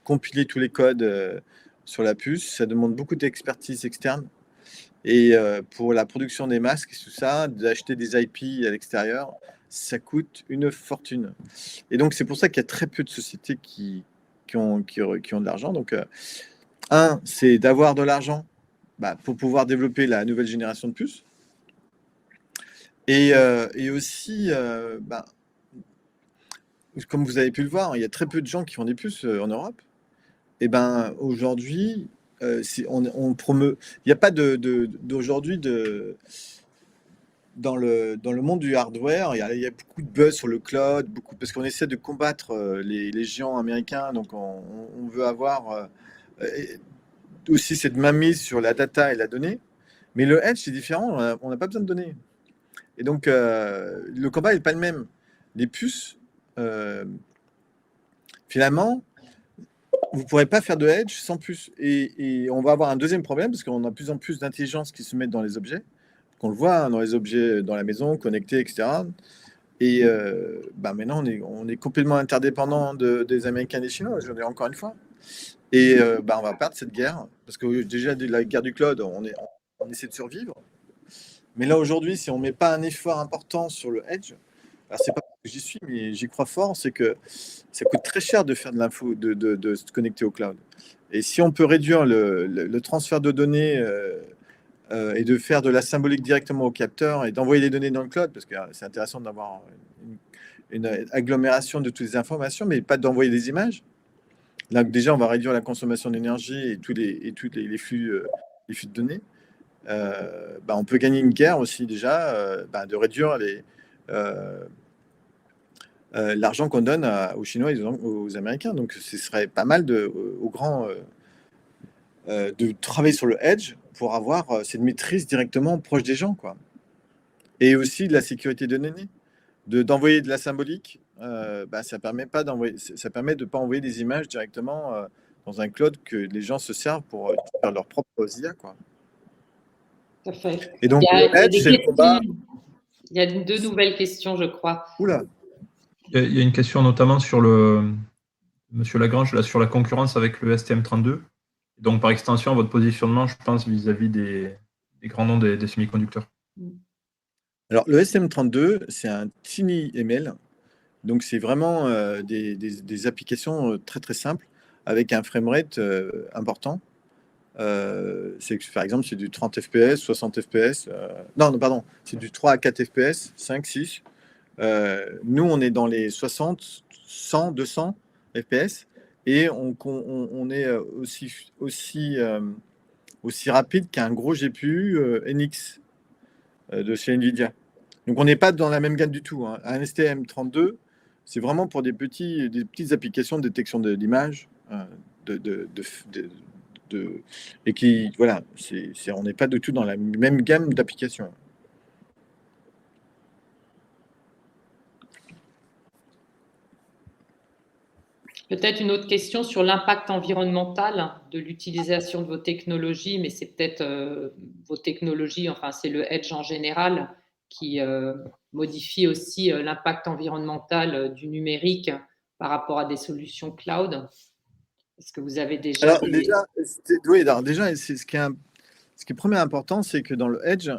compiler tous les codes sur la puce. Ça demande beaucoup d'expertise externe. Et pour la production des masques et tout ça, d'acheter des IP à l'extérieur, ça coûte une fortune. Et donc, c'est pour ça qu'il y a très peu de sociétés qui ont de l'argent. Donc, un, c'est d'avoir de l'argent pour pouvoir développer la nouvelle génération de puces. Et aussi, comme vous avez pu le voir, il y a très peu de gens qui font des puces en Europe. Et aujourd'hui, on promeut. Il n'y a pas d'aujourd'hui dans le monde du hardware. Il y a beaucoup de buzz sur le cloud, parce qu'on essaie de combattre les géants américains. Donc, on veut avoir aussi cette mainmise sur la data et la donnée. Mais le edge, c'est différent. On n'a pas besoin de données. Et donc, le combat n'est pas le même. Les puces, finalement, vous ne pourrez pas faire de edge sans puces. Et on va avoir un deuxième problème, parce qu'on a de plus en plus d'intelligence qui se met dans les objets, qu'on le voit dans les objets dans la maison, connectés, etc. Et maintenant, on est complètement interdépendant des Américains et des Chinois, je le dis encore une fois. Et on va perdre cette guerre, parce que déjà, la guerre du cloud, on essaie de survivre. Mais là, aujourd'hui, si on ne met pas un effort important sur le edge, alors c'est pas parce que j'y suis, mais j'y crois fort, c'est que ça coûte très cher de faire de l'info, de se connecter au cloud. Et si on peut réduire le transfert de données et de faire de la symbolique directement au capteur et d'envoyer les données dans le cloud, parce que c'est intéressant d'avoir une agglomération de toutes les informations, mais pas d'envoyer des images. Là, déjà, on va réduire la consommation d'énergie et tous les flux de données. On peut gagner une guerre aussi déjà, de réduire l'argent qu'on donne aux Chinois et aux Américains. Donc, ce serait pas mal aux grands de travailler sur le edge pour avoir cette maîtrise directement proche des gens, quoi. Et aussi de la sécurité de données, d'envoyer de la symbolique. Ça permet de pas envoyer des images directement dans un cloud que les gens se servent pour faire leur propre IA, quoi. Tout à fait. Et donc, le edge, c'est le combat. Il y a deux nouvelles questions, je crois. Oula. Il y a une question notamment sur Monsieur Lagrange, là, sur la concurrence avec le STM32. Donc, par extension, votre positionnement, je pense, vis-à-vis des grands noms des semi-conducteurs. Alors, le STM32, c'est un TinyML. Donc, c'est vraiment des applications très, très simples avec un framerate important. Par exemple, c'est du 30 fps, 60 fps. Non, pardon, c'est du 3 à 4 fps, 5, 6. Nous, on est dans les 60, 100, 200 fps et on est aussi rapide qu'un gros GPU NX de chez NVIDIA. Donc, on n'est pas dans la même gamme du tout, hein. Un STM32, c'est vraiment pour des petites applications de détection de l'image, et qui, voilà, on n'est pas du tout dans la même gamme d'applications. Peut-être une autre question sur l'impact environnemental de l'utilisation de vos technologies, mais c'est peut-être vos technologies, enfin c'est le edge en général qui modifie aussi l'impact environnemental du numérique par rapport à des solutions cloud. Est-ce que vous avez déjà... Alors déjà, ce qui est premier important, c'est que dans le edge,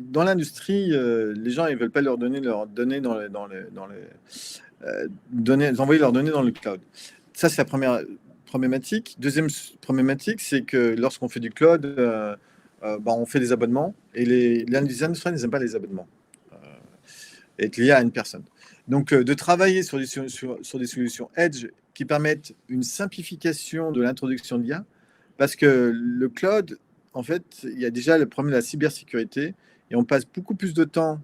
dans l'industrie, les gens ils veulent pas leur donner leurs données envoyer leurs données dans le cloud. Ça, c'est la première problématique. Deuxième problématique, c'est que lorsqu'on fait du cloud, on fait des abonnements et les industriels n'aiment pas les abonnements et être lié à une personne. Donc, de travailler sur des solutions edge qui permettent une simplification de l'introduction de l'IA, parce que le cloud, en fait, il y a déjà le problème de la cybersécurité et on passe beaucoup plus de temps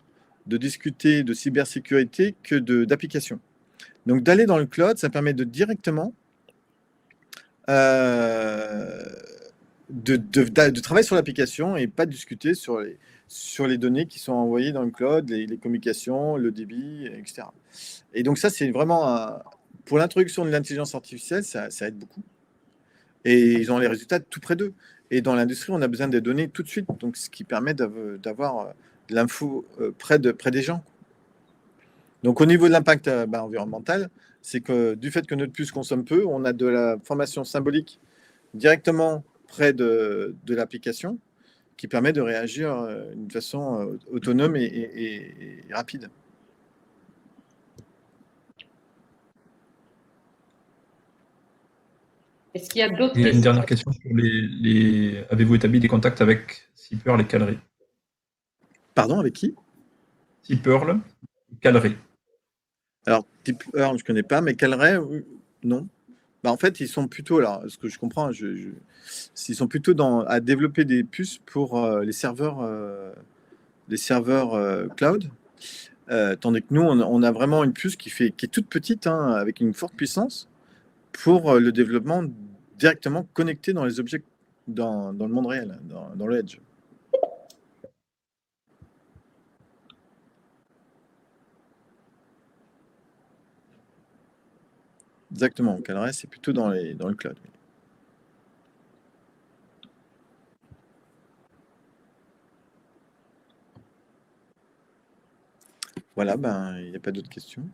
de discuter de cybersécurité que d'applications. Donc, d'aller dans le cloud, ça permet de directement de travailler sur l'application et pas discuter sur les données qui sont envoyées dans le cloud, les communications, le débit, etc. Et donc, ça, c'est vraiment pour l'introduction de l'intelligence artificielle, ça aide beaucoup. Et ils ont les résultats tout près d'eux. Et dans l'industrie, on a besoin des données tout de suite, donc ce qui permet d'avoir de l'info près des gens. Donc, au niveau de l'impact environnemental, c'est que du fait que notre puce consomme peu, on a de la formation symbolique directement près de l'application qui permet de réagir d'une façon autonome et rapide. Est-ce qu'il y a d'autres Il y a une questions? dernière question sur Avez-vous établi des contacts avec Seapearl et Callery? Pardon, avec qui? Seapearl et Callery. Alors, Seapearl, je ne connais pas, mais Callery, non. Bah, en fait, ils sont plutôt, alors, ce que je comprends, ils sont plutôt à développer des puces pour les serveurs cloud. Tandis que nous, on a vraiment une puce qui est toute petite, hein, avec une forte puissance, pour le développement directement connecté dans les objets, dans le monde réel, dans le edge. Exactement. Calray, c'est plutôt dans le cloud. Voilà, ben, il n'y a pas d'autres questions.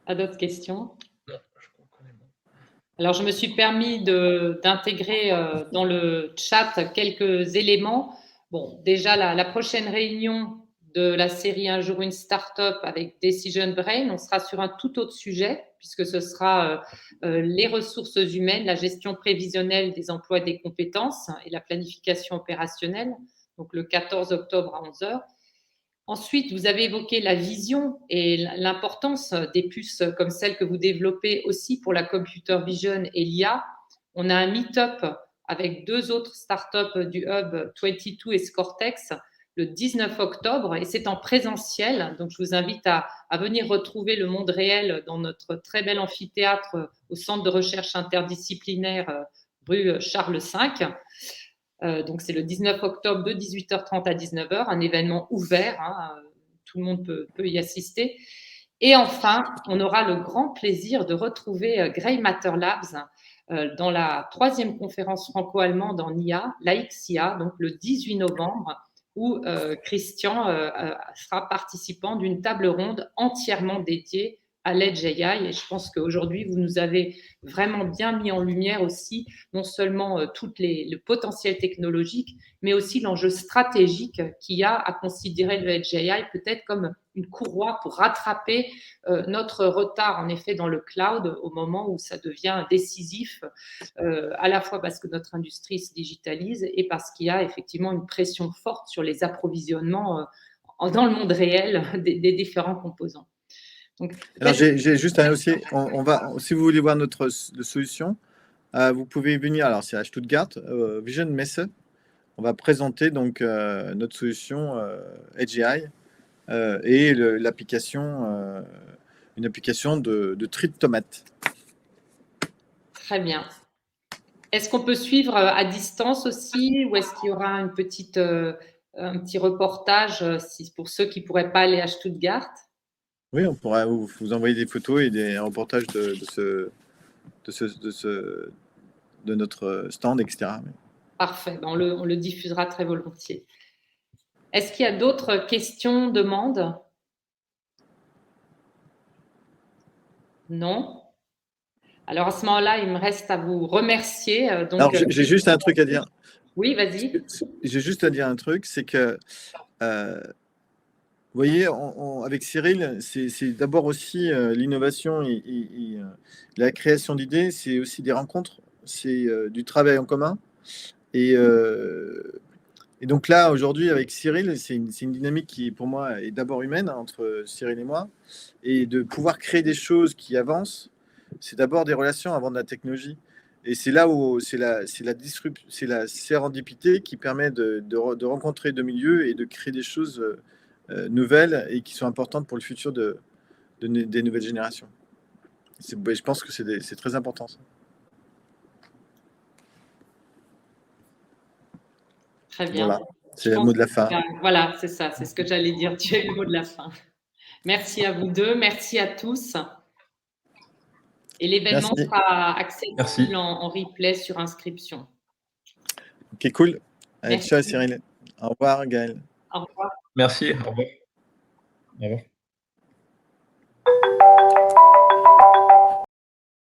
Pas d'autres questions? Non, je connais pas. Alors, je me suis permis d'intégrer dans le chat quelques éléments. Bon, déjà, la prochaine réunion de la série Un jour une start-up avec Decision Brain, on sera sur un tout autre sujet, puisque ce sera les ressources humaines, la gestion prévisionnelle des emplois et des compétences et la planification opérationnelle, donc le 14 octobre à 11 h. Ensuite, vous avez évoqué la vision et l'importance des puces comme celles que vous développez aussi pour la computer vision et l'IA. On a un meet-up avec 2 autres startups du Hub, 22 et Scortex, le 19 octobre, et c'est en présentiel. Donc, je vous invite à venir retrouver le monde réel dans notre très bel amphithéâtre au Centre de recherche interdisciplinaire rue Charles V. Donc, c'est le 19 octobre de 18h30 à 19h, un événement ouvert, hein, tout le monde peut y assister. Et enfin, on aura le grand plaisir de retrouver Grey Matter Labs dans la 3e conférence franco-allemande en IA, la XIA, donc le 18 novembre, où Christian sera participant d'une table ronde entièrement dédiée à l'Edge AI. Et je pense qu'aujourd'hui, vous nous avez vraiment bien mis en lumière aussi, non seulement le potentiel technologique, mais aussi l'enjeu stratégique qu'il y a à considérer le Edge AI peut-être comme une courroie pour rattraper notre retard, en effet, dans le cloud au moment où ça devient décisif, à la fois parce que notre industrie se digitalise et parce qu'il y a effectivement une pression forte sur les approvisionnements dans le monde réel des différents composants. Donc, alors, j'ai juste un aussi. Si vous voulez voir notre solution, vous pouvez venir. Alors, c'est à Stuttgart, Vision Messe. On va présenter donc notre solution Edge AI et l'application, une application de tri de tomates. Très bien. Est-ce qu'on peut suivre à distance aussi, ou est-ce qu'il y aura un petit reportage pour ceux qui ne pourraient pas aller à Stuttgart? Oui, on pourra vous envoyer des photos et des reportages de notre stand, etc. Parfait, on le diffusera très volontiers. Est-ce qu'il y a d'autres questions, demandes? Non? Alors, à ce moment-là, il me reste à vous remercier. Alors, j'ai juste un truc à dire. Oui, vas-y. J'ai juste à dire un truc, c'est que, vous voyez, avec Cyril, c'est d'abord aussi l'innovation et la création d'idées, c'est aussi des rencontres, c'est du travail en commun. Et donc là, aujourd'hui, avec Cyril, c'est une dynamique qui, pour moi, est d'abord humaine, hein, entre Cyril et moi. Et de pouvoir créer des choses qui avancent, c'est d'abord des relations avant de la technologie. Et c'est là où c'est la sérendipité qui permet de rencontrer deux milieux et de créer des choses nouvelles et qui sont importantes pour le futur des nouvelles générations. Je pense que c'est très important, ça. Très bien. Voilà, c'est le mot de la fin. Voilà, c'est ça, c'est ce que j'allais dire. Tu as eu le mot de la fin. Merci à vous deux, merci à tous. Et l'événement sera accessible en replay sur inscription. Ok, cool. Allez, ciao Cyril. Au revoir Gaël. Au revoir. Merci, au revoir. Au revoir.